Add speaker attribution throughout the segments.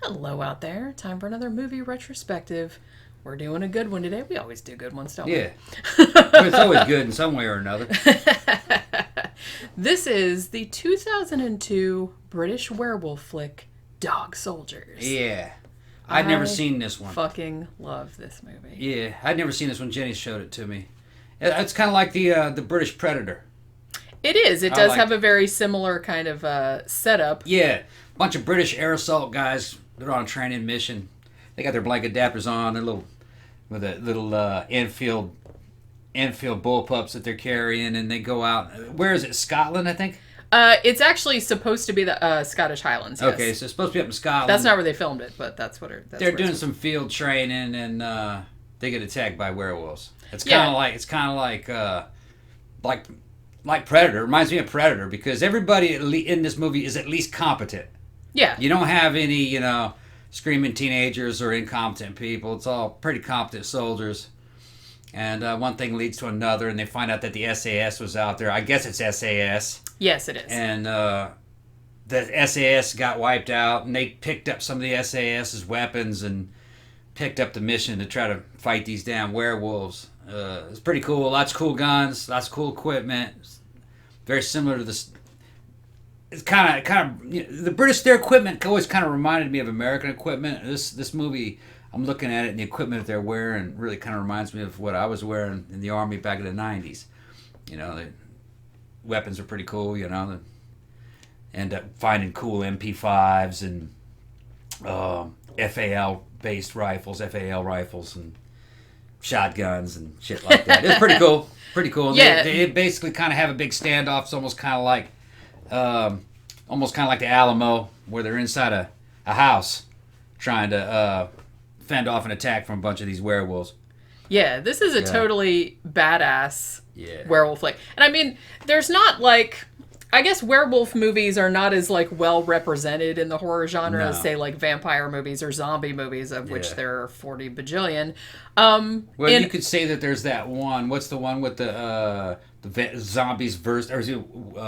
Speaker 1: Hello out there. Time for another movie retrospective. We're doing a good one today. We always do good ones, don't we?
Speaker 2: Yeah. Well, it's always good in some way or another.
Speaker 1: This is the 2002 British werewolf flick, Dog Soldiers.
Speaker 2: Yeah. I'd never seen this one.
Speaker 1: Fucking love this movie.
Speaker 2: Yeah. I'd never seen this one. Jenny showed it to me. It's kind of like the British Predator.
Speaker 1: It is. It does have a very similar kind of setup.
Speaker 2: Yeah. Bunch of British air assault guys. They're on a training mission. They got their blanket adapters on. They're with a little Enfield bullpups that they're carrying, and they go out. Where is it? Scotland, I think.
Speaker 1: It's actually supposed to be the Scottish Highlands. Yes.
Speaker 2: Okay, so it's supposed to be up in Scotland.
Speaker 1: That's not where they filmed it, but that's what it.
Speaker 2: They're doing some field training, and they get attacked by werewolves. It's kind of like Predator. It reminds me of Predator because everybody in this movie is at least competent.
Speaker 1: Yeah.
Speaker 2: You don't have any, screaming teenagers or incompetent people. It's all pretty competent soldiers. And one thing leads to another, and they find out that the SAS was out there. I guess it's SAS.
Speaker 1: Yes, it is.
Speaker 2: And the SAS got wiped out, and they picked up some of the SAS's weapons and picked up the mission to try to fight these damn werewolves. It's pretty cool. Lots of cool guns, lots of cool equipment. Very similar to this. It's kind of the British. Their equipment always kind of reminded me of American equipment. This movie, I'm looking at it, and the equipment that they're wearing really kind of reminds me of what I was wearing in the Army back in the '90s. The weapons are pretty cool. They end up finding cool MP5s and FAL based rifles, FAL rifles, and shotguns and shit like that. It's pretty cool. Pretty cool.
Speaker 1: Yeah.
Speaker 2: They basically kind of have a big standoff. It's almost kind of like the Alamo, where they're inside a house trying to fend off an attack from a bunch of these werewolves.
Speaker 1: Yeah, this is a totally badass werewolf flick. And I mean, there's not I guess werewolf movies are not as well represented in the horror genre as say vampire movies or zombie movies, of which there are 40 bajillion.
Speaker 2: You could say that there's that one. What's the one with the zombies versus, or is it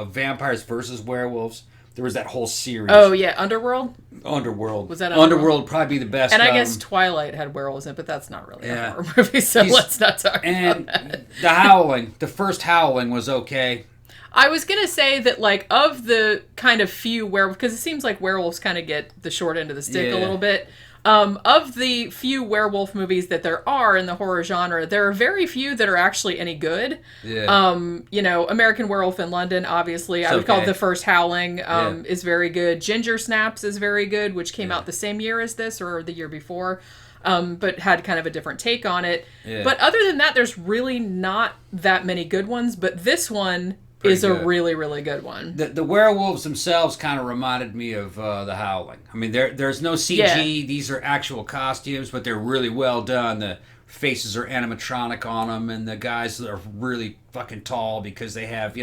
Speaker 2: vampires versus werewolves? There was that whole series.
Speaker 1: Oh yeah, Underworld.
Speaker 2: Was
Speaker 1: that
Speaker 2: Underworld? Would probably be the best.
Speaker 1: And I guess Twilight had werewolves in it, but that's not really a horror movie, so let's not talk about that.
Speaker 2: The Howling, the first Howling was okay.
Speaker 1: I was going to say that, of the kind of few werewolves, because it seems like werewolves kind of get the short end of the stick a little bit. Of the few werewolf movies that there are in the horror genre, there are very few that are actually any good.
Speaker 2: Yeah.
Speaker 1: American Werewolf in London, obviously. I would call the first Howling is very good. Ginger Snaps is very good, which came out the same year as this, or the year before. But had kind of a different take on it. Yeah. But other than that, there's really not that many good ones. But this one is a really, really good one.
Speaker 2: The werewolves themselves kind of reminded me of The Howling. I mean, there's no CG. Yeah. These are actual costumes, but they're really well done. The faces are animatronic on them, and the guys are really fucking tall because they have,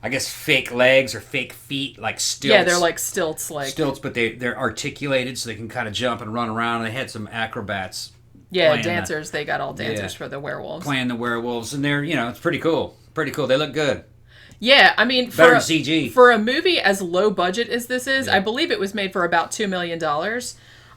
Speaker 2: I guess fake legs or fake feet, like stilts.
Speaker 1: Yeah, they're like stilts.
Speaker 2: Stilts, but they're articulated, so they can kind of jump and run around. And they had some acrobats.
Speaker 1: Yeah, dancers. They got all dancers for the werewolves.
Speaker 2: Playing the werewolves, and they're, it's pretty cool. Pretty cool. They look good.
Speaker 1: Yeah, I mean,
Speaker 2: better than CG.
Speaker 1: For a movie as low budget as this is, I believe it was made for about $2 million.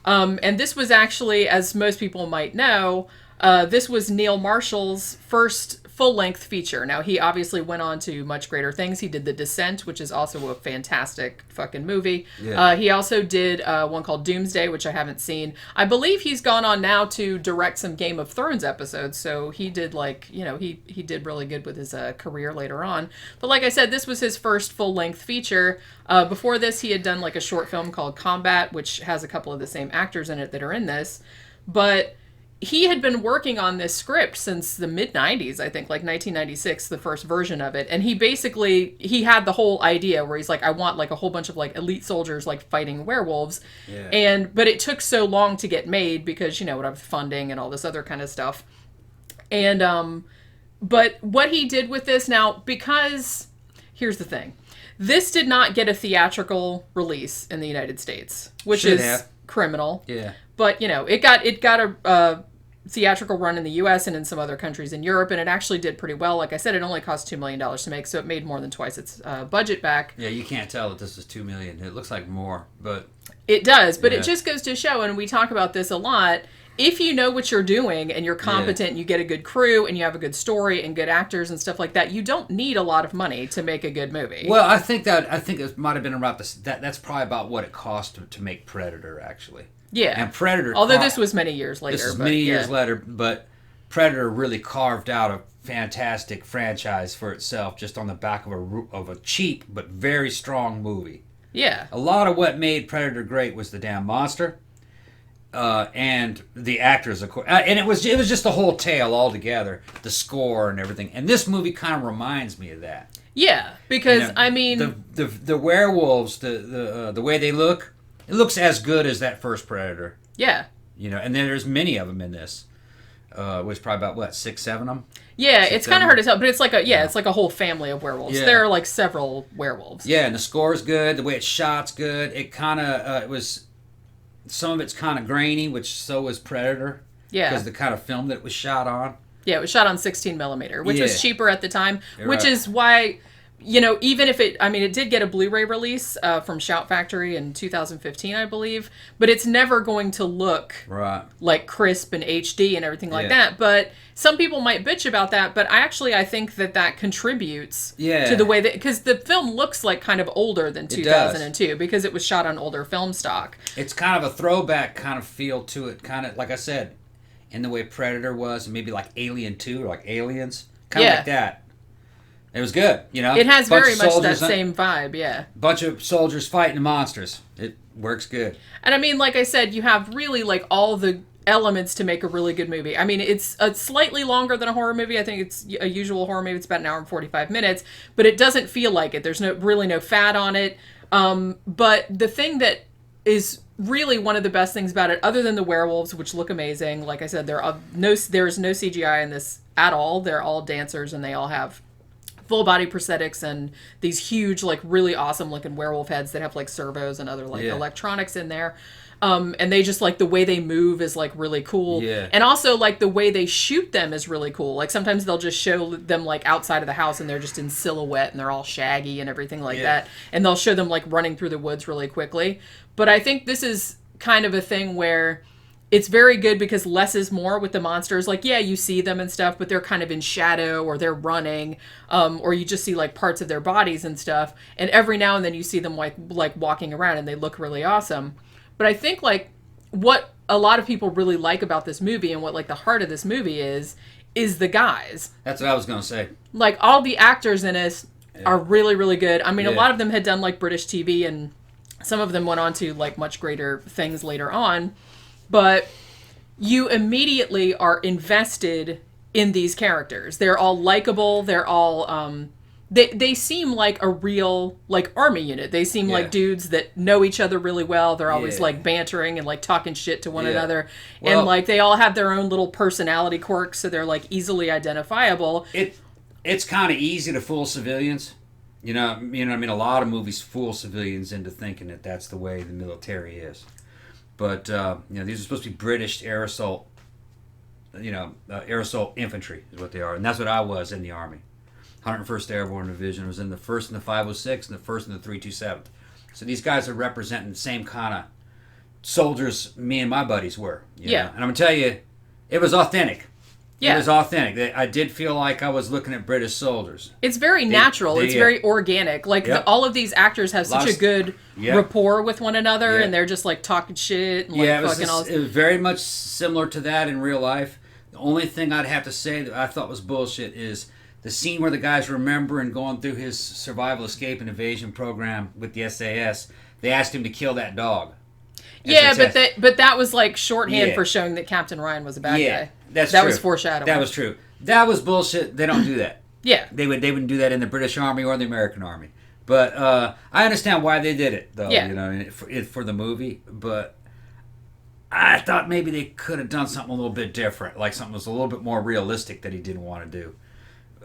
Speaker 1: And this was actually, as most people might know, this was Neil Marshall's first full-length feature. Now, he obviously went on to much greater things. He did The Descent, which is also a fantastic fucking movie. Yeah. He also did one called Doomsday, which I haven't seen. I believe he's gone on now to direct some Game of Thrones episodes, so he did he did really good with his career later on. But like I said, this was his first full-length feature. Before this, he had done a short film called Combat, which has a couple of the same actors in it that are in this. But he had been working on this script since the mid-90s, I think, 1996, the first version of it. And he had the whole idea where he's I want a whole bunch of elite soldiers fighting werewolves. Yeah. But it took so long to get made because, whatever, funding and all this other kind of stuff. And, but what he did with this now, because here's the thing. This did not get a theatrical release in the United States, which is criminal.
Speaker 2: Yeah.
Speaker 1: But, it got a theatrical run in the U.S. and in some other countries in Europe, and it actually did pretty well. Like I said, it only cost $2 million to make, so it made more than twice its budget back.
Speaker 2: Yeah, you can't tell that this is $2 million. It looks like more, but
Speaker 1: It does, but it just goes to show, and we talk about this a lot, if you know what you're doing and you're competent, and you get a good crew and you have a good story and good actors and stuff like that, you don't need a lot of money to make a good movie.
Speaker 2: Well, I think it might have been about this. That's probably about what it cost to make Predator, actually.
Speaker 1: Yeah.
Speaker 2: And Predator.
Speaker 1: Although this was many years later.
Speaker 2: This is many years later, but Predator really carved out a fantastic franchise for itself, just on the back of a cheap but very strong movie.
Speaker 1: Yeah.
Speaker 2: A lot of what made Predator great was the damn monster. And the actors, of course, and it was just the whole tale altogether, the score and everything. And this movie kind of reminds me of that.
Speaker 1: Yeah, because I mean,
Speaker 2: the werewolves, the way they look, it looks as good as that first Predator.
Speaker 1: Yeah,
Speaker 2: and then there's many of them in this. Was probably about 6, 7 of them.
Speaker 1: Yeah, it's kind of hard to tell, but it's like it's like a whole family of werewolves.
Speaker 2: Yeah.
Speaker 1: There are like several werewolves.
Speaker 2: Yeah, and the score's good. The way it's shot's good. It kind of it was. Some of it's kind of grainy, which so was Predator.
Speaker 1: Yeah.
Speaker 2: Because the kind of film that it was shot on.
Speaker 1: Yeah, it was shot on 16 millimeter, which was cheaper at the time,
Speaker 2: You're
Speaker 1: which
Speaker 2: right.
Speaker 1: is why, even if it did get a Blu-ray release from Shout Factory in 2015, I believe, but it's never going to look like crisp and HD and everything like that. But some people might bitch about that, but I think that contributes to the way that, because the film looks like kind of older than 2002 because it was shot on older film stock.
Speaker 2: It's kind of a throwback kind of feel to it, kind of like I said, in the way Predator was, and maybe like Alien 2 or like Aliens, kind of like that. It was good, It
Speaker 1: has very much that same vibe, yeah.
Speaker 2: Bunch of soldiers fighting the monsters. It works good.
Speaker 1: And I mean, like I said, you have really like all the elements to make a really good movie. I mean, it's slightly longer than a horror movie. I think it's a usual horror movie. It's about an hour and 45 minutes, but it doesn't feel like it. There's really no fat on it. But the thing that is really one of the best things about it, other than the werewolves, which look amazing, like I said, there's no CGI in this at all. They're all dancers, and they all have full body prosthetics and these huge, like really awesome looking werewolf heads that have like servos and other like electronics in there. And they just like the way they move is like really cool.
Speaker 2: Yeah.
Speaker 1: And also like the way they shoot them is really cool. Like sometimes they'll just show them like outside of the house and they're just in silhouette and they're all shaggy and everything like that. And they'll show them like running through the woods really quickly. But I think this is kind of a thing where it's very good because less is more with the monsters. Like, yeah, you see them and stuff, but they're kind of in shadow or they're running, or you just see like parts of their bodies and stuff. And every now and then you see them like walking around and they look really awesome. But I think like what a lot of people really like about this movie and what like the heart of this movie is the guys.
Speaker 2: That's what I was going to say.
Speaker 1: Like all the actors in it are really, really good. I mean, a lot of them had done like British TV and some of them went on to like much greater things later on. But you immediately are invested in these characters. They're all likable. They're all they seem like a real like army unit. They seem like dudes that know each other really well. They're always like bantering and like talking shit to one another. Well, and like they all have their own little personality quirks, so they're like easily identifiable.
Speaker 2: It's kind of easy to fool civilians. You know what I mean? A lot of movies fool civilians into thinking that that's the way the military is. But, these are supposed to be British air assault, air assault infantry is what they are. And that's what I was in the Army. 101st Airborne Division. I was in the 1st and the 506 and the 1st and the 327th. So these guys are representing the same kind of soldiers me and my buddies were. You know? And I'm going to tell you, it was authentic. Yeah. It was authentic. I did feel like I was looking at British soldiers.
Speaker 1: It's very natural. It's very organic. Like all of these actors have such a good rapport with one another, and they're just like talking shit. And, like,
Speaker 2: it was very much similar to that in real life. The only thing I'd have to say that I thought was bullshit is the scene where the guys remember and going through his survival, escape, and evasion program with the SAS. They asked him to kill that dog.
Speaker 1: Yeah, but that was like shorthand for showing that Captain Ryan was a bad guy. That was foreshadowing.
Speaker 2: That was true. That was bullshit. They don't do that.
Speaker 1: Yeah.
Speaker 2: They wouldn't do that in the British Army or the American Army. But I understand why they did it, though. Yeah. For the movie. But I thought maybe they could have done something a little bit different, like something that was a little bit more realistic that he didn't want to do.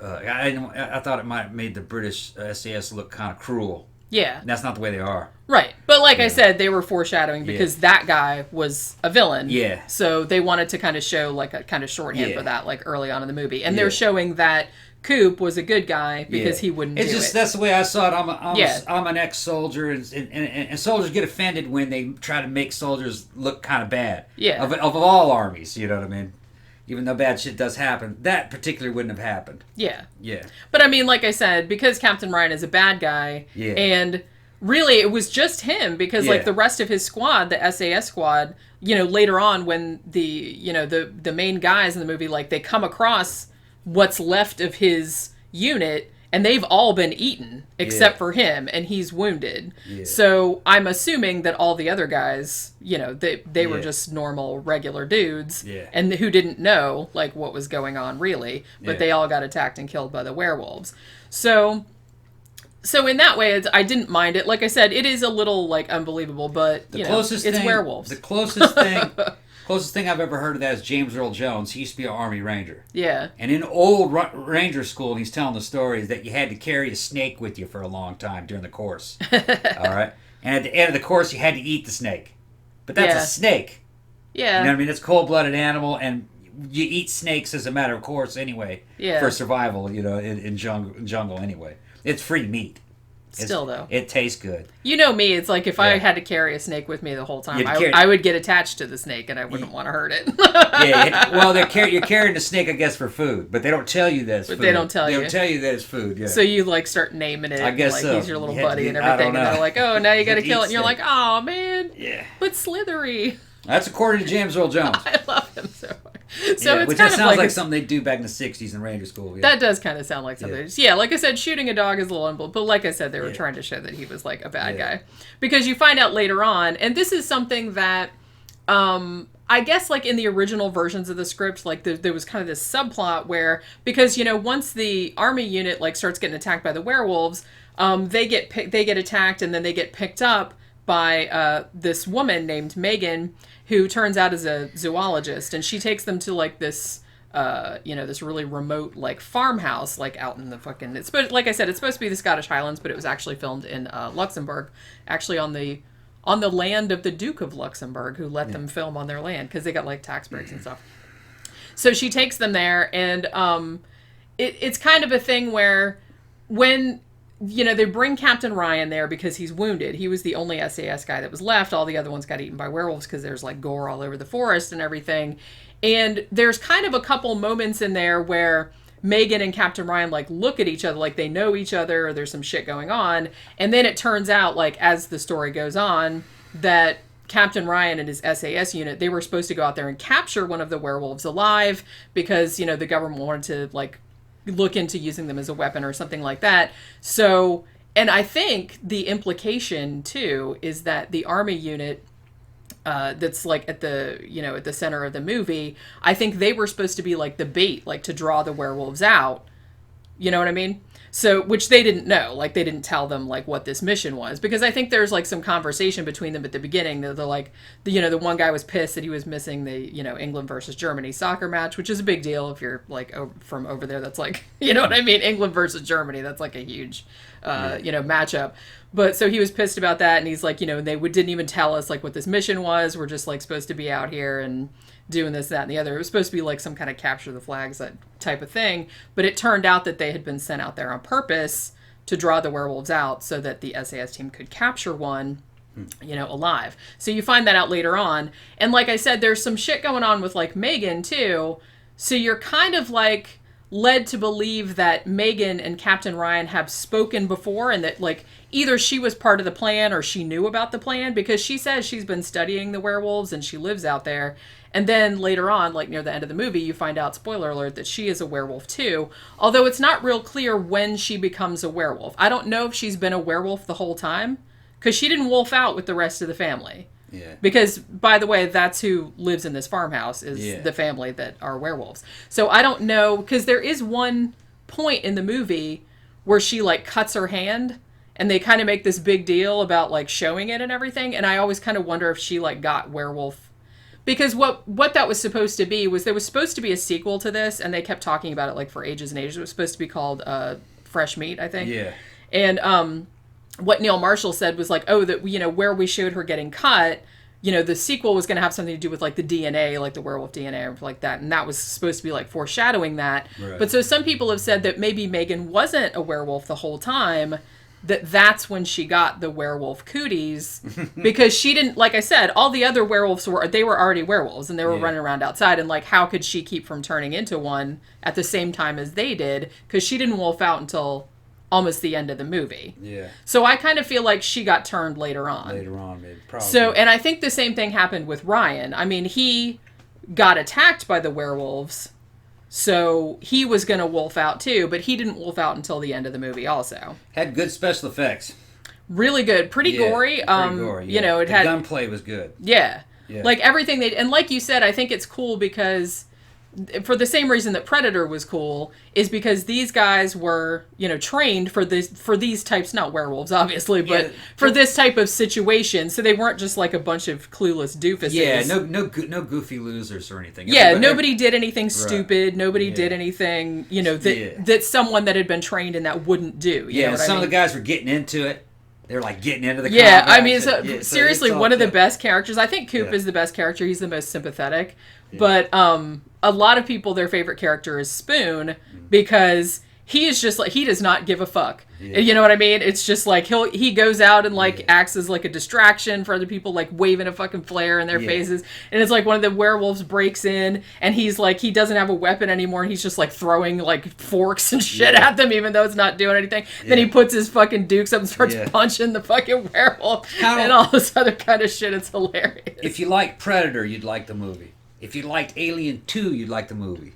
Speaker 2: I thought it might have made the British SAS look kind of cruel.
Speaker 1: Yeah.
Speaker 2: And that's not the way they are.
Speaker 1: Right. But like I said, they were foreshadowing because that guy was a villain.
Speaker 2: Yeah.
Speaker 1: So they wanted to kind of show like a kind of shorthand for that like early on in the movie. And they're showing that Coop was a good guy because he wouldn't do it.
Speaker 2: That's the way I saw it. I'm an ex-soldier, and soldiers get offended when they try to make soldiers look kind of bad.
Speaker 1: Yeah.
Speaker 2: Of all armies, you know what I mean? Even though bad shit does happen, that particularly wouldn't have happened.
Speaker 1: Yeah.
Speaker 2: Yeah.
Speaker 1: But I mean, like I said, because Captain Ryan is a bad guy, and really it was just him because like the rest of his squad, the SAS squad, you know, later on when the main guys in the movie, like they come across what's left of his unit and they've all been eaten except for him, and he's wounded. So I'm assuming that all the other guys, you know, they were just normal regular dudes and who didn't know like what was going on really, but they all got attacked and killed by the werewolves. So in that way, I didn't mind it. Like I said, it is a little like unbelievable, but it's werewolves.
Speaker 2: The closest thing I've ever heard of that is James Earl Jones. He used to be an Army Ranger.
Speaker 1: Yeah. And
Speaker 2: in old Ranger school, and he's telling the story, is that you had to carry a snake with you for a long time during the course. All right? And at the end of the course, you had to eat the snake. But that's a snake.
Speaker 1: Yeah.
Speaker 2: You know what I mean? It's a cold-blooded animal, and you eat snakes as a matter of course anyway. Yeah. For survival, you know, in jungle anyway. It's free meat.
Speaker 1: Still, though.
Speaker 2: It tastes good.
Speaker 1: You know me, it's like if I had to carry a snake with me the whole time, I would get attached to the snake and I wouldn't want to hurt it.
Speaker 2: Well, you're carrying the snake, I guess, for food, but they don't tell you that it's food.
Speaker 1: They don't tell you.
Speaker 2: They don't tell you that it's food, yeah.
Speaker 1: So you, like, start naming it.
Speaker 2: I guess
Speaker 1: like,
Speaker 2: so.
Speaker 1: He's your little buddy and everything, and they're like, oh, now you gotta kill it, and you're like, oh, man. Yeah. But slithery.
Speaker 2: That's according to James Earl Jones.
Speaker 1: I love him so much. So it's
Speaker 2: which
Speaker 1: kind of
Speaker 2: sounds like something they'd do back in the 60s in Ranger School. Yeah.
Speaker 1: That does kind of sound like something. Yeah, like I said, shooting a dog is a little unbelievable. But like I said, they were trying to show that he was like a bad guy. Because you find out later on, and this is something that I guess like in the original versions of the script, like there was kind of this subplot where, because, you know, once the army unit like starts getting attacked by the werewolves, they get attacked and then they get picked up by this woman named Megan, who turns out as a zoologist, and she takes them to like this this really remote like farmhouse like out in the fucking, like I said, it's supposed to be the Scottish Highlands, but it was actually filmed in Luxembourg, actually on the land of the Duke of Luxembourg, who let them film on their land because they got like tax breaks and stuff. So she takes them there, and it's kind of a thing where when they bring Captain Ryan there because he's wounded. He was the only SAS guy that was left. All the other ones got eaten by werewolves because there's like gore all over the forest and everything. And there's kind of a couple moments in there where Megan and Captain Ryan like look at each other like they know each other, or there's some shit going on. And then it turns out, like as the story goes on, that Captain Ryan and his SAS unit, they were supposed to go out there and capture one of the werewolves alive because, the government wanted to like look into using them as a weapon or something like that. So, and I think the implication too is that the army unit that's like at the center of the movie, I think they were supposed to be like the bait, like to draw the werewolves out. You know what I mean? So, which they didn't know, like they didn't tell them like what this mission was, because I think there's like some conversation between them at the beginning. They're like, the one guy was pissed that he was missing the, England versus Germany soccer match, which is a big deal if you're like from over there. That's like, you know what I mean? England versus Germany. That's like a huge, matchup. But so he was pissed about that. And he's like, they didn't even tell us like what this mission was. We're just like supposed to be out here and doing this, that, and the other. It was supposed to be like some kind of capture the flags, that type of thing. But it turned out that they had been sent out there on purpose to draw the werewolves out so that the SAS team could capture one, alive. So you find that out later on. And like I said, there's some shit going on with like Megan too. So you're kind of like led to believe that Megan and Captain Ryan have spoken before, and that like either she was part of the plan or she knew about the plan, because she says she's been studying the werewolves and she lives out there. And then later on, like near the end of the movie, you find out, spoiler alert, that she is a werewolf too. Although it's not real clear when she becomes a werewolf. I don't know if she's been a werewolf the whole time, because she didn't wolf out with the rest of the family. Yeah. Because, by the way, that's who lives in this farmhouse, is the family that are werewolves. So I don't know, because there is one point in the movie where she like cuts her hand, and they kind of make this big deal about like showing it and everything. And I always kind of wonder if she like got werewolf. Because what that was supposed to be was there was supposed to be a sequel to this, and they kept talking about it like for ages and ages. It was supposed to be called Fresh Meat, I think. Yeah. And what Neil Marshall said was like, that where we showed her getting cut, the sequel was going to have something to do with like the DNA, like the werewolf DNA or like that. And that was supposed to be like foreshadowing that.
Speaker 2: Right.
Speaker 1: But so some people have said that maybe Megan wasn't a werewolf the whole time, that's when she got the werewolf cooties, because she didn't, like I said, all the other werewolves were already werewolves and they were running around outside, and like how could she keep from turning into one at the same time as they did, because she didn't wolf out until almost the end of the movie.
Speaker 2: Yeah.
Speaker 1: So I kind of feel like she got turned later on.
Speaker 2: Later on, maybe. Probably.
Speaker 1: So, and I think the same thing happened with Ryan. I mean, he got attacked by the werewolves, so he was going to wolf out too, but he didn't wolf out until the end of the movie also.
Speaker 2: Had good special effects.
Speaker 1: Really good. Pretty gory.
Speaker 2: Pretty gory, yeah.
Speaker 1: It
Speaker 2: the
Speaker 1: had...
Speaker 2: gunplay was good.
Speaker 1: Yeah.
Speaker 2: Yeah.
Speaker 1: Like everything they... And like you said, I think it's cool because... For the same reason that Predator was cool, is because these guys were, trained for these types, not werewolves, obviously, but for this type of situation. So they weren't just like a bunch of clueless doofuses.
Speaker 2: Yeah, no goofy losers or anything.
Speaker 1: Yeah, nobody did anything stupid. Nobody did anything, that someone that had been trained in that wouldn't do. You know what
Speaker 2: some
Speaker 1: I mean?
Speaker 2: of the guys were getting into it. They were like getting into the
Speaker 1: combat.
Speaker 2: combat.
Speaker 1: I mean, seriously, one of the best characters. I think Coop is the best character. He's the most sympathetic. Yeah. But a lot of people, their favorite character is Spoon, because he is just like, he does not give a fuck. Yeah. You know what I mean? It's just like he goes out and like acts as like a distraction for other people, like waving a fucking flare in their faces. And it's like one of the werewolves breaks in and he's like, he doesn't have a weapon anymore. And he's just like throwing like forks and shit at them, even though it's not doing anything. Then he puts his fucking dukes up and starts punching the fucking werewolf and all this other kind of shit. It's hilarious.
Speaker 2: If you like Predator, you'd like the movie. If you liked Alien 2, you'd like the movie.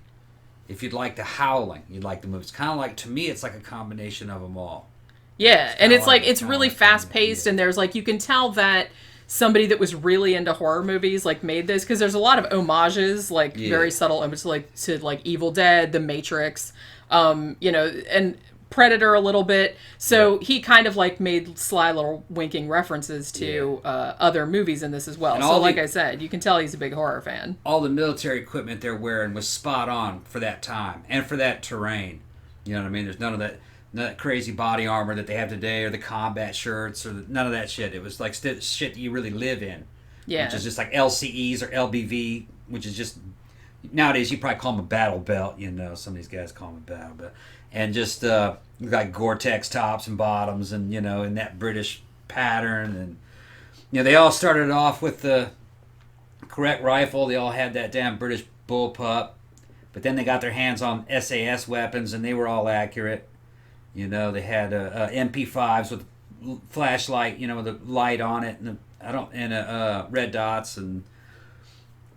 Speaker 2: If you'd like The Howling, you'd like the movie. It's kind of like, to me, it's like a combination of them all.
Speaker 1: Yeah, and it's like, it's really fast-paced, and there's like, you can tell that somebody that was really into horror movies like made this, because there's a lot of homages, like very subtle homages, like to like Evil Dead, The Matrix, and Predator a little bit. So he kind of like made sly little winking references to other movies in this as well. So like I said, you can tell he's a big horror fan.
Speaker 2: All the military equipment they're wearing was spot on for that time and for that terrain. You know what I mean? There's none of that crazy body armor that they have today, or the combat shirts, or none of that shit. It was like shit that you really live in. Yeah. Which is just like LCEs or LBV, which is just, nowadays you probably call them a battle belt. Some of these guys call them a battle belt. And just like Gore-Tex tops and bottoms, and in that British pattern, and they all started off with the correct rifle. They all had that damn British bullpup, but then they got their hands on SAS weapons, and they were all accurate. They had MP5s with flashlight, with a light on it, and red dots, and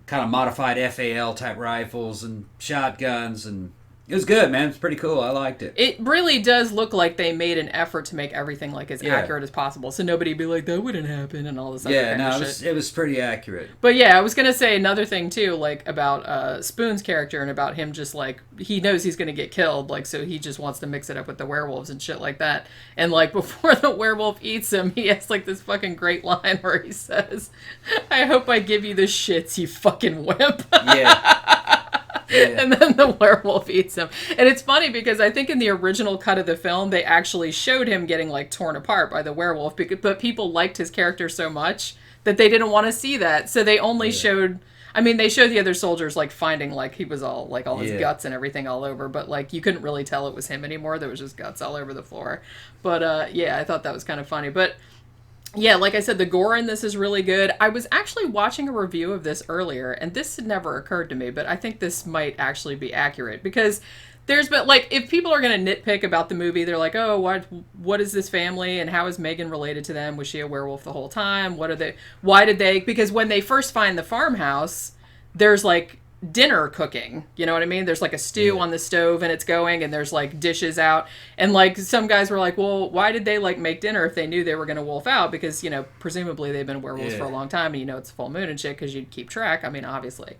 Speaker 2: kind of modified FAL type rifles and shotguns, and it was good, man. It's pretty cool. I liked it.
Speaker 1: It really does look like they made an effort to make everything like as accurate as possible, so nobody'd be like, that wouldn't happen, and all this other kind of shit.
Speaker 2: It was pretty accurate.
Speaker 1: But yeah, I was gonna say another thing too, like about Spoon's character, and about him just like, he knows he's gonna get killed, like, so he just wants to mix it up with the werewolves and shit like that. And like before the werewolf eats him, he has like this fucking great line where he says, "I hope I give you the shits, you fucking wimp." Yeah. Yeah. And then the werewolf eats him. And it's funny because I think in the original cut of the film, they actually showed him getting like torn apart by the werewolf, but people liked his character so much that they didn't want to see that. So they only showed, they showed the other soldiers like finding like he was all like all his guts and everything all over, but like you couldn't really tell it was him anymore. There was just guts all over the floor. But I thought that was kind of funny. But yeah, like I said, the gore in this is really good. I was actually watching a review of this earlier, and this had never occurred to me, but I think this might actually be accurate, because if people are going to nitpick about the movie, they're like, oh, what is this family, and how is Megan related to them? Was she a werewolf the whole time? Because when they first find the farmhouse, there's like dinner cooking, you know what I mean? There's like a stew on the stove and it's going, and there's like dishes out, and like some guys were like, well, why did they like make dinner if they knew they were going to wolf out? Because presumably they've been werewolves for a long time, and it's full moon and shit, because you'd keep track, obviously.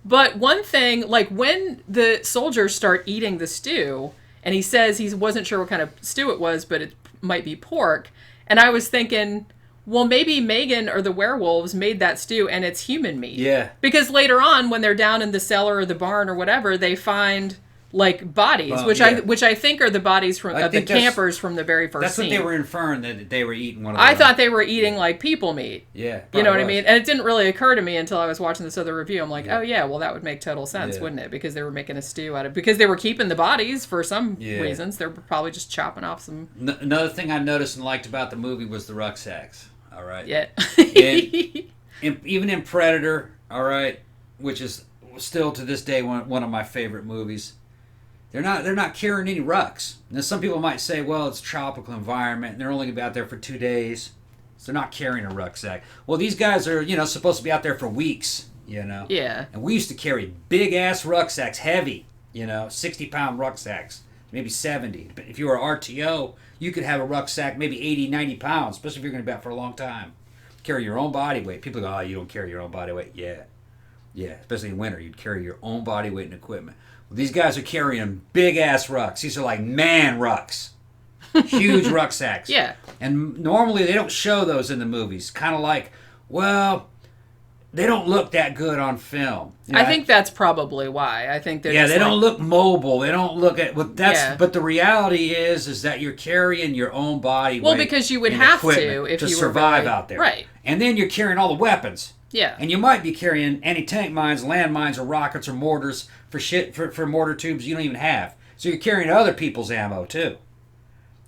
Speaker 1: But one thing, like when the soldiers start eating the stew, and he says he wasn't sure what kind of stew it was, but it might be pork, and I was thinking, well, maybe Megan or the werewolves made that stew and it's human meat. Yeah. Because later on, when they're down in the cellar or the barn or whatever, they find like bodies, which I think are the bodies from the campers from the very first scene.
Speaker 2: That's what they were inferring, that they were eating one of
Speaker 1: I thought they were eating like people meat.
Speaker 2: Yeah.
Speaker 1: You know what I mean? And it didn't really occur to me until I was watching this other review. I'm like, oh yeah, well that would make total sense, wouldn't it? Because they were making a stew out of because they were keeping the bodies for some reasons. They're probably just chopping off some.
Speaker 2: Another thing I noticed and liked about the movie was the rucksacks. All right.
Speaker 1: Yeah.
Speaker 2: Even in Predator, all right, which is still to this day one of my favorite movies. They're not carrying any rucks. Now some people might say, well, it's a tropical environment and they're only going to be out there for 2 days, so they're not carrying a rucksack. Well, these guys are supposed to be out there for weeks,
Speaker 1: Yeah.
Speaker 2: And we used to carry big ass rucksacks, heavy, 60-pound rucksacks, maybe 70. But if you were an RTO, you could have a rucksack maybe 80, 90 pounds, especially if you're going to be out for a long time. Carry your own body weight. People go, oh, you don't carry your own body weight. Yeah, especially in winter, you'd carry your own body weight and equipment. These guys are carrying big-ass rucks. These are like man rucks. Huge rucksacks.
Speaker 1: Yeah.
Speaker 2: And normally they don't show those in the movies. Kind of like, well, they don't look that good on film.
Speaker 1: I think that's probably why. I think they're
Speaker 2: they don't look mobile. They don't look at... But the reality is that you're carrying your own body weight.
Speaker 1: Well, because you would have to if you were
Speaker 2: survive out there.
Speaker 1: Right.
Speaker 2: And then you're carrying all the weapons.
Speaker 1: Yeah.
Speaker 2: And you might be carrying anti-tank mines, landmines, or rockets or mortars for mortar tubes you don't even have. So you're carrying other people's ammo too.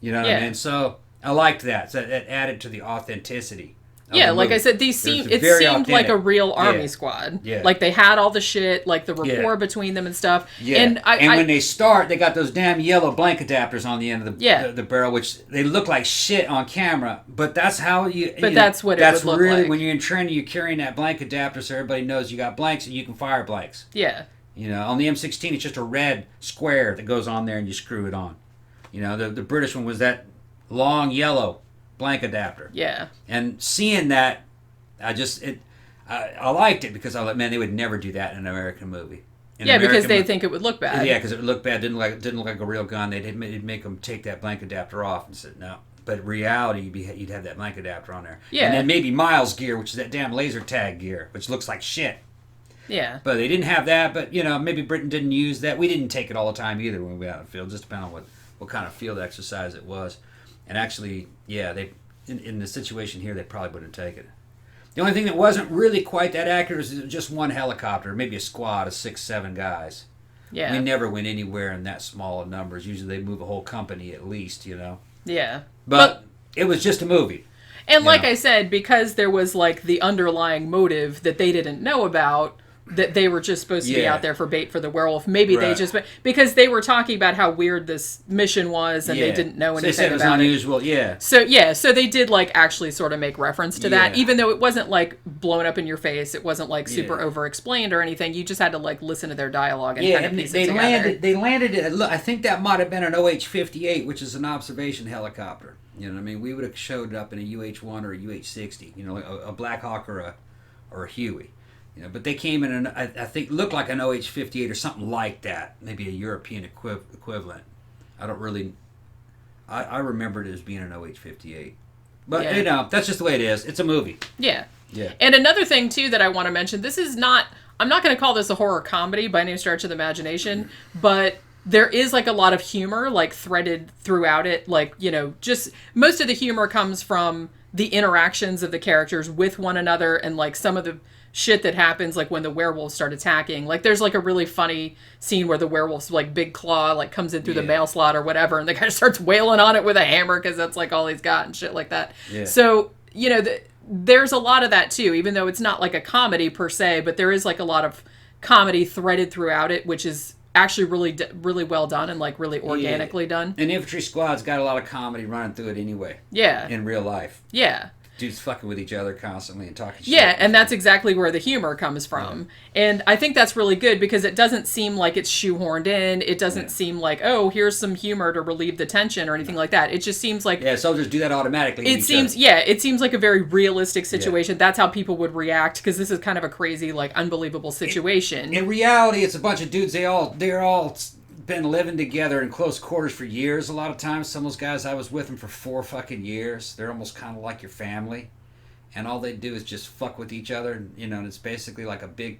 Speaker 2: You know what I mean? So I liked that. So that added to the authenticity.
Speaker 1: Yeah, like I said, it seemed like a real army squad. Yeah. Like they had all the shit, like the rapport between them and stuff.
Speaker 2: Yeah. And when they start, they got those damn yellow blank adapters on the end of the barrel, which they look like shit on camera. But that's how you. But
Speaker 1: that's what it would look like.
Speaker 2: When you're in training, you're carrying that blank adapter so everybody knows you got blanks and you can fire blanks.
Speaker 1: Yeah.
Speaker 2: On the M16, it's just a red square that goes on there and you screw it on. The British one was that long yellow blank adapter.
Speaker 1: Yeah.
Speaker 2: And seeing that, I liked it because I was like, man, they would never do that in an American movie.
Speaker 1: Because they think it would look bad.
Speaker 2: Yeah, because it would look bad. Didn't look like a real gun. They'd make them take that blank adapter off and said no. But in reality, you'd have that blank adapter on there.
Speaker 1: Yeah.
Speaker 2: And then maybe Miles gear, which is that damn laser tag gear, which looks like shit.
Speaker 1: Yeah.
Speaker 2: But they didn't have that. But maybe Britain didn't use that. We didn't take it all the time either when we were out in the field. Just depending on what kind of field exercise it was. And actually, they in the situation here, they probably wouldn't take it. The only thing that wasn't really quite that accurate was just one helicopter, maybe a squad of 6-7 guys.
Speaker 1: Yeah.
Speaker 2: We never went anywhere in that small of numbers. Usually they move a whole company at least,
Speaker 1: Yeah.
Speaker 2: But it was just a movie.
Speaker 1: And like I said, because there was like the underlying motive that they didn't know about, that they were just supposed to be out there for bait for the werewolf. Maybe they just... Because they were talking about how weird this mission was, and they didn't know anything about it. They said it was unusual, So they did, like, actually sort of make reference to that, even though it wasn't, like, blown up in your face. It wasn't, like, super over-explained or anything. You just had to, like, listen to their dialogue and kind of piece it together.
Speaker 2: They landed it... I think that might have been an OH-58, which is an observation helicopter. You know what I mean? We would have showed up in a UH-1 or a UH-60, a Black Hawk or a Huey. But they came in I think looked like an OH-58 or something like that. Maybe a European equivalent. I don't really... I remember it as being an OH-58. But, that's just the way it is. It's a movie.
Speaker 1: Yeah. Yeah. And another thing, too, that I want to mention, this is not... I'm not going to call this a horror comedy by any stretch of the imagination, but... There is, like, a lot of humor, like, threaded throughout it. Like, just... Most of the humor comes from the interactions of the characters with one another and, like, some of the shit that happens, like, when the werewolves start attacking. Like, there's, like, a really funny scene where the werewolf's, like, big claw, like, comes in through the mail slot or whatever, and the guy starts wailing on it with a hammer because that's, like, all he's got and shit like that. Yeah. So, there's a lot of that, too, even though it's not, like, a comedy per se, but there is, like, a lot of comedy threaded throughout it, which is... actually really well done and like really organically done.
Speaker 2: And Infantry Squad's got a lot of comedy running through it anyway.
Speaker 1: Yeah.
Speaker 2: In real life.
Speaker 1: Yeah.
Speaker 2: Dudes fucking with each other constantly and talking shit.
Speaker 1: Yeah, and that's exactly where the humor comes from. Yeah. And I think that's really good because it doesn't seem like it's shoehorned in. It doesn't seem like, oh, here's some humor to relieve the tension or anything like that. It just seems like...
Speaker 2: Yeah, soldiers do that automatically.
Speaker 1: It seems like a very realistic situation. Yeah. That's how people would react because this is kind of a crazy, like, unbelievable situation.
Speaker 2: In reality, it's a bunch of dudes. They're all been living together in close quarters for years a lot of times. Some of those guys, I was with them for 4 fucking years. They're almost kind of like your family. And all they do is just fuck with each other. And it's basically like a big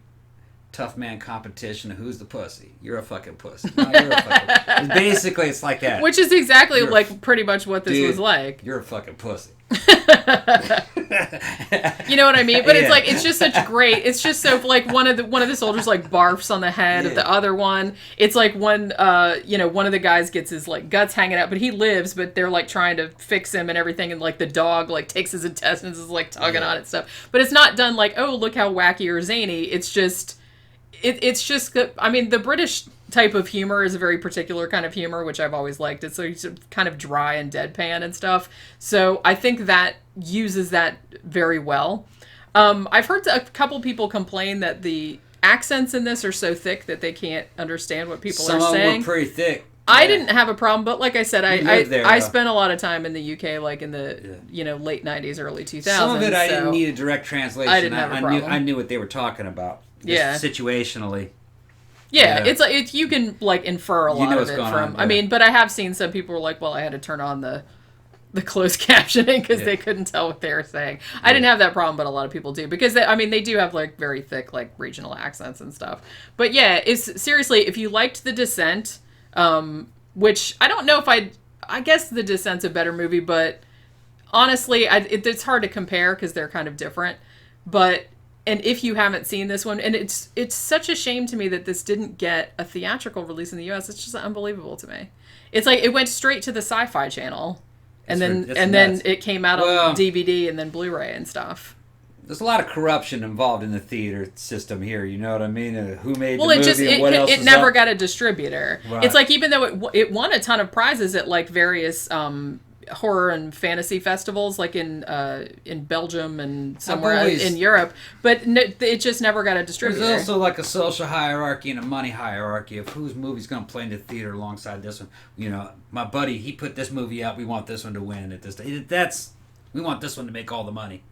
Speaker 2: tough man competition of who's the pussy. You're a fucking pussy. No, you're a fucking Basically, it's like that.
Speaker 1: Which is exactly pretty much what this was like.
Speaker 2: You're a fucking pussy.
Speaker 1: You know what I mean? But it's like, it's just such great. It's just so like one of the soldiers like barfs on the head of the other one. It's like one of the guys gets his like guts hanging out, but he lives, but they're like trying to fix him and everything, and like the dog like takes his intestines, is like tugging on it and stuff. But it's not done like, oh, look how wacky or zany. It's just I mean, the British type of humor is a very particular kind of humor, which I've always liked. It's like kind of dry and deadpan and stuff. So I think that uses that very well. I've heard a couple people complain that the accents in this are so thick that they can't understand what people are saying. Some of them
Speaker 2: were pretty thick.
Speaker 1: I didn't have a problem, but like I said, I spent a lot of time in the UK, like in the late 90s, early 2000s.
Speaker 2: Some of it I didn't need a direct translation.
Speaker 1: I didn't have a problem.
Speaker 2: I knew what they were talking about. Just situationally.
Speaker 1: Yeah, it's you can like infer a lot of it from. I mean, but I have seen some people were like, well, I had to turn on the closed captioning because they couldn't tell what they were saying. I didn't have that problem, but a lot of people do, because they do have like very thick like regional accents and stuff. But yeah, it's seriously, if you liked The Descent, which I don't know if I guess The Descent's a better movie, but honestly, it's hard to compare because they're kind of different. And if you haven't seen this one, and it's such a shame to me that this didn't get a theatrical release in the U.S. It's just unbelievable to me. It's like it went straight to the Sci-Fi Channel, and then it came out on DVD and then Blu-ray and stuff.
Speaker 2: There's a lot of corruption involved in the theater system here. You know what I mean? Who made the movie? And what else?
Speaker 1: It never got a distributor. Right. It's like, even though it won a ton of prizes at like various horror and fantasy festivals, like in Belgium and somewhere in Europe, but it just never got a distributor.
Speaker 2: There's also like a social hierarchy and a money hierarchy of whose movie's going to play in the theater alongside this one. You know, my buddy, he put this movie out. We want this one to win at this. We want this one to make all the money.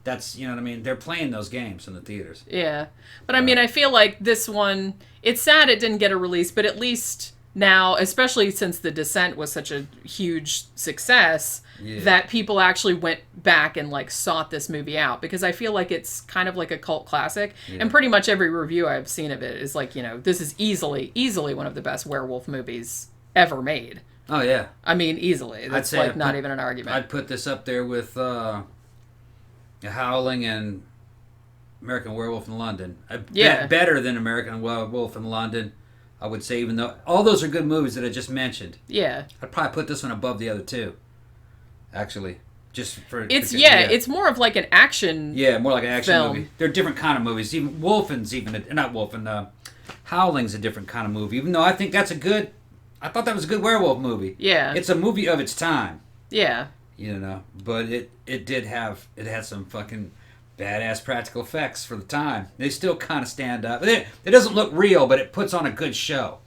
Speaker 2: That's, you know what I mean? They're playing those games in the theaters.
Speaker 1: Yeah, but I mean, I feel like this one. It's sad it didn't get a release, but at least now, especially since The Descent was such a huge success, that people actually went back and like sought this movie out, because I feel like it's kind of like a cult classic, and pretty much every review I've seen of it is like, this is easily one of the best werewolf movies ever made.
Speaker 2: Oh yeah,
Speaker 1: I mean, easily. That's like not even an argument.
Speaker 2: I'd put this up there with Howling and American Werewolf in London. Better than American Werewolf in London, I would say, even though all those are good movies that I just mentioned. Yeah. I'd probably put this one above the other two, actually. Just for
Speaker 1: it's more of like an action
Speaker 2: more like an action movie. They're different kind of movies. Even Howling's a different kind of movie, even though I think I thought that was a good werewolf movie. Yeah. It's a movie of its time. Yeah. But it had some fucking badass practical effects for the time. They still kind of stand up. It doesn't look real, but it puts on a good show.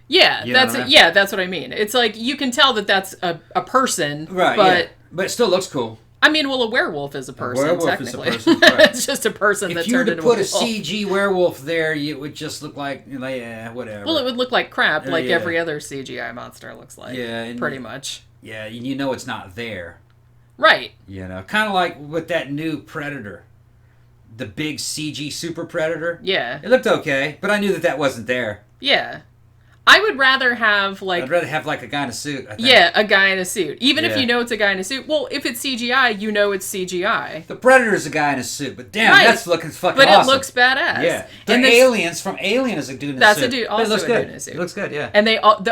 Speaker 2: Yeah, that's what I mean. It's like you can tell that that's a person, right? But it still looks cool.
Speaker 1: I mean, well, a werewolf is a person. Technically,
Speaker 2: is a person. Right.
Speaker 1: It's just a person that turned into a
Speaker 2: wolf. If you were to put a CG werewolf there, it would just look like whatever.
Speaker 1: Well, it would look like crap, like every other CGI monster looks like. Yeah, pretty much.
Speaker 2: Yeah, you know it's not there.
Speaker 1: Right.
Speaker 2: Kind of like with that new Predator. The big CG Super Predator. Yeah. It looked okay, but I knew that wasn't there.
Speaker 1: Yeah. I would rather have like...
Speaker 2: I'd rather have like a guy in a suit, I think.
Speaker 1: Yeah, a guy in a suit. Even if you know it's a guy in a suit. Well, if it's CGI, you know it's CGI.
Speaker 2: The Predator is a guy in a suit, but damn, that's looking fucking awesome.
Speaker 1: But it looks badass.
Speaker 2: Yeah. And Aliens from Alien is a dude in a suit.
Speaker 1: That's a dude also a dude in a suit.
Speaker 2: It looks good, yeah.
Speaker 1: And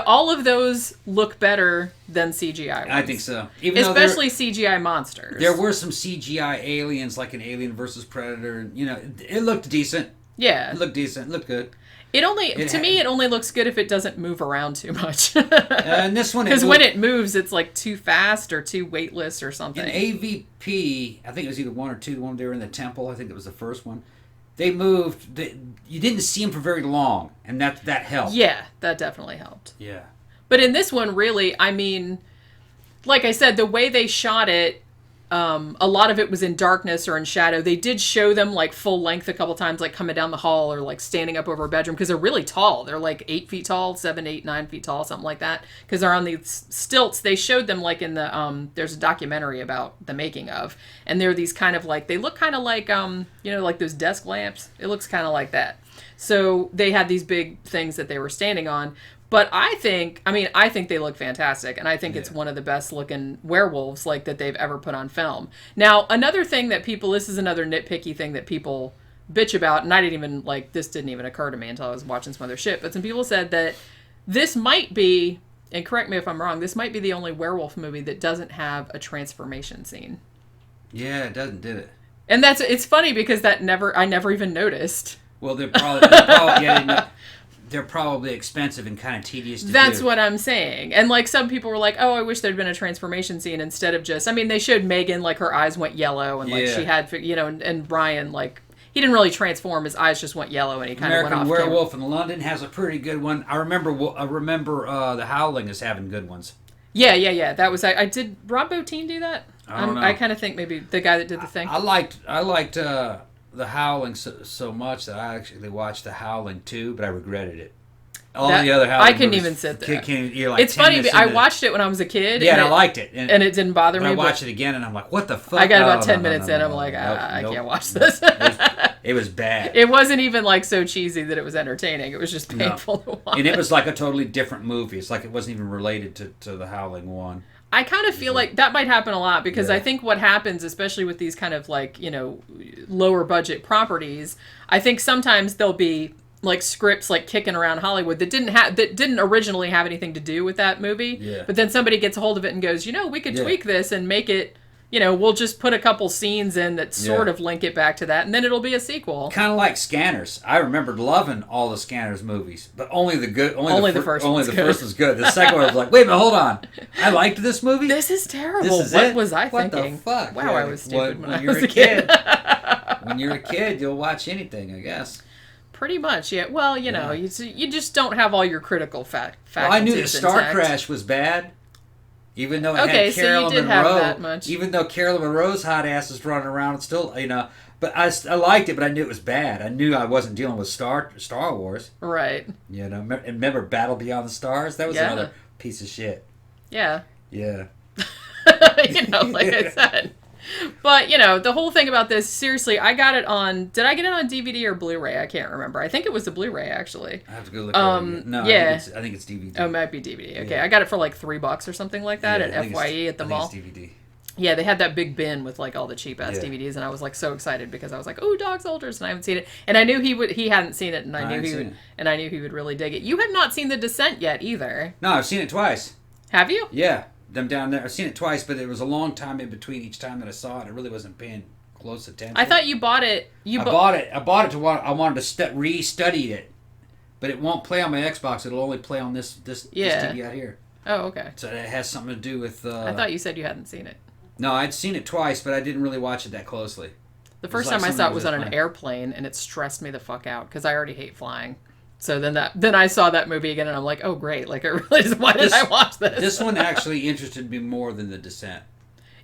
Speaker 1: all of those look better than CGI ones.
Speaker 2: I think so.
Speaker 1: Especially CGI monsters.
Speaker 2: There were some CGI aliens, like in Alien versus Predator. It looked decent. Yeah. It looked decent. It looked good.
Speaker 1: It only looks good if it doesn't move around too much.
Speaker 2: And this one,
Speaker 1: because when it moves, it's like too fast or too weightless or something.
Speaker 2: In AVP, I think it was either 1 or 2. The one they were in the temple, I think it was the first one. They moved. You didn't see them for very long, and that helped.
Speaker 1: Yeah, that definitely helped. Yeah. But in this one, really, I mean, like I said, the way they shot it, A lot of it was in darkness or in shadow. They did show them like full length a couple times, like coming down the hall or like standing up over a bedroom, because they're really tall. They're like 8 feet tall, 7, 8, 9 feet tall, something like that. Because they're on these stilts. They showed them like in the there's a documentary about the making of, and they're these kind of like, they look kind of like like those desk lamps. It looks kind of like that. So they had these big things that they were standing on. But I think they look fantastic, and I think it's one of the best looking werewolves like that they've ever put on film. Now, another thing that this is another nitpicky thing that people bitch about, and this didn't even occur to me until I was watching some other shit, but some people said that this might be, and correct me if I'm wrong, this might be the only werewolf movie that doesn't have a transformation scene.
Speaker 2: Yeah, it doesn't, did it?
Speaker 1: And it's funny because I never even noticed.
Speaker 2: Well, they're probably expensive and kind of tedious to do.
Speaker 1: That's what I'm saying. And like some people were like, oh, I wish there'd been a transformation scene instead of just, they showed Megan, like her eyes went yellow and like she had, and Brian, like, he didn't really transform. His eyes just went yellow and he kind of went off.
Speaker 2: American Werewolf in London has a pretty good one. I remember The Howling is having good ones.
Speaker 1: Yeah. That was, I did Rob Bottin do that?
Speaker 2: I don't know.
Speaker 1: I kind of think maybe the guy that did the thing.
Speaker 2: I liked The Howling so much that I actually watched The Howling 2, but I regretted it. All the other Howling
Speaker 1: I couldn't even sit there. It's funny, I watched it when I was a kid.
Speaker 2: Yeah, and I liked it.
Speaker 1: And it didn't bother me.
Speaker 2: I watched it again, and I'm like, what the fuck?
Speaker 1: I got about 10 minutes in, I'm like, I can't watch this.
Speaker 2: It was bad.
Speaker 1: It wasn't even like so cheesy that it was entertaining. It was just painful to watch.
Speaker 2: And it was like a totally different movie. It's like it wasn't even related to The Howling 1.
Speaker 1: I kind of feel like that might happen a lot because I think what happens, especially with these kind of like, lower budget properties, I think sometimes there'll be like scripts like kicking around Hollywood that didn't originally have anything to do with that movie.
Speaker 2: Yeah.
Speaker 1: But then somebody gets a hold of it and goes, we could tweak this and make it, we'll just put a couple scenes in that sort of link it back to that, and then it'll be a sequel.
Speaker 2: Kind of like Scanners. I remembered loving all the Scanners movies, but only the good. Only the first was good. The second one was like, wait a minute, hold on. I liked this movie.
Speaker 1: This is terrible. What was I thinking?
Speaker 2: What the fuck?
Speaker 1: Wow, I was stupid when I
Speaker 2: was
Speaker 1: a kid.
Speaker 2: When you're a kid, you'll watch anything, I guess.
Speaker 1: Pretty much, yeah. Well, you just don't have all your critical faculties.
Speaker 2: Well, I knew the Star Crash was bad. Even though it had Carolyn Monroe, even though Carolyn Monroe's hot ass is running around, it's still, but I liked it, but I knew it was bad. I knew I wasn't dealing with Star Wars.
Speaker 1: Right.
Speaker 2: Remember Battle Beyond the Stars? That was another piece of shit.
Speaker 1: Yeah.
Speaker 2: Yeah.
Speaker 1: Like I said. But, the whole thing about this, seriously, I got it on... Did I get it on DVD or Blu-ray? I can't remember. I think it was the Blu-ray, actually.
Speaker 2: I have to go look at it. No, I think it's DVD.
Speaker 1: Oh, it might be DVD. Okay, I got it for like $3 or something like that at FYE at the mall.
Speaker 2: I think it's DVD.
Speaker 1: Yeah, they had that big bin with like all the cheap-ass DVDs, and I was like so excited because I was like, oh, Dog Soldiers, and I haven't seen it. And I knew he hadn't seen it, and I knew he would really dig it. You have not seen The Descent yet, either.
Speaker 2: No, I've seen it twice.
Speaker 1: Have you?
Speaker 2: Yeah. Them down there. I've seen it twice, but there was a long time in between each time that I saw it. I really wasn't paying close attention.
Speaker 1: I thought you bought it.
Speaker 2: I bought it. I wanted to re-study it, but it won't play on my Xbox. It'll only play on this TV out here.
Speaker 1: Oh, okay.
Speaker 2: So it has something to do with...
Speaker 1: I thought you said you hadn't seen it.
Speaker 2: No, I'd seen it twice, but I didn't really watch it that closely.
Speaker 1: The first time I saw it was on an airplane, and it stressed me the fuck out because I already hate flying. So then I saw that movie again, and I'm like, oh, great. Like, why did I watch this?
Speaker 2: This one actually interested me more than The Descent.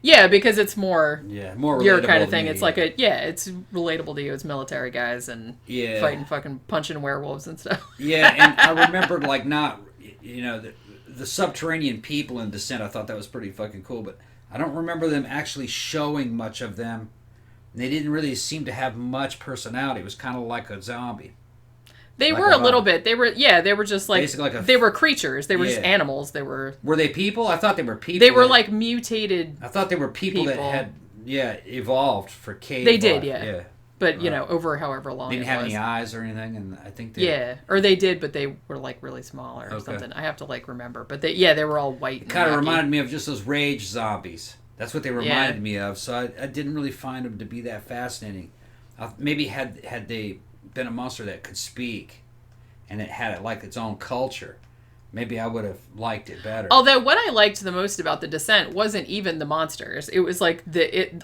Speaker 1: Yeah, because it's more
Speaker 2: relatable
Speaker 1: your kind of thing. It's like it's relatable to you. It's military guys and fighting fucking punching werewolves and stuff.
Speaker 2: Yeah, and I remembered like the subterranean people in Descent. I thought that was pretty fucking cool, but I don't remember them actually showing much of them. They didn't really seem to have much personality. It was kind of like a zombie.
Speaker 1: They were a little bit. They were just like, they were creatures. They were just animals. Were
Speaker 2: they people? I thought they were people.
Speaker 1: They were like mutated.
Speaker 2: I thought they were people that had evolved for cave.
Speaker 1: They did, yeah. But over however long
Speaker 2: they didn't have any eyes or anything, and I think
Speaker 1: or they did, but they were like really small or something. I have to like remember, but they were all white. It
Speaker 2: kind of reminded me of just those rage zombies. That's what they reminded me of. So I didn't really find them to be that fascinating. Maybe had they been a monster that could speak, and it had like its own culture, maybe I would have liked it better.
Speaker 1: Although what I liked the most about The Descent wasn't even the monsters. It was like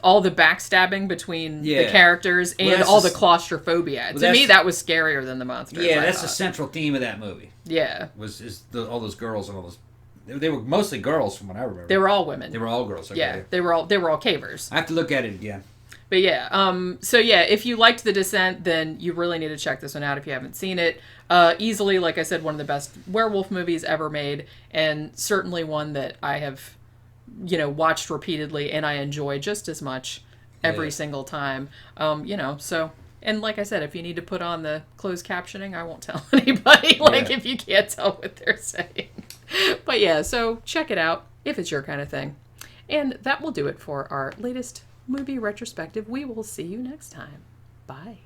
Speaker 1: all the backstabbing between the characters and all the claustrophobia. To me, that was scarier than the monsters.
Speaker 2: Yeah, that's the central theme of that movie.
Speaker 1: Yeah,
Speaker 2: All those girls and all those They were mostly girls from what I remember.
Speaker 1: They were all women.
Speaker 2: They were all girls. Okay.
Speaker 1: Yeah, they were all cavers.
Speaker 2: I have to look at it again.
Speaker 1: But yeah, so yeah, if you liked The Descent, then you really need to check this one out if you haven't seen it. Easily, like I said, one of the best werewolf movies ever made, and certainly one that I have, watched repeatedly, and I enjoy just as much every single time. So, and like I said, if you need to put on the closed captioning, I won't tell anybody, if you can't tell what they're saying. But yeah, so check it out if it's your kind of thing. And that will do it for our latest movie retrospective. We will see you next time. Bye.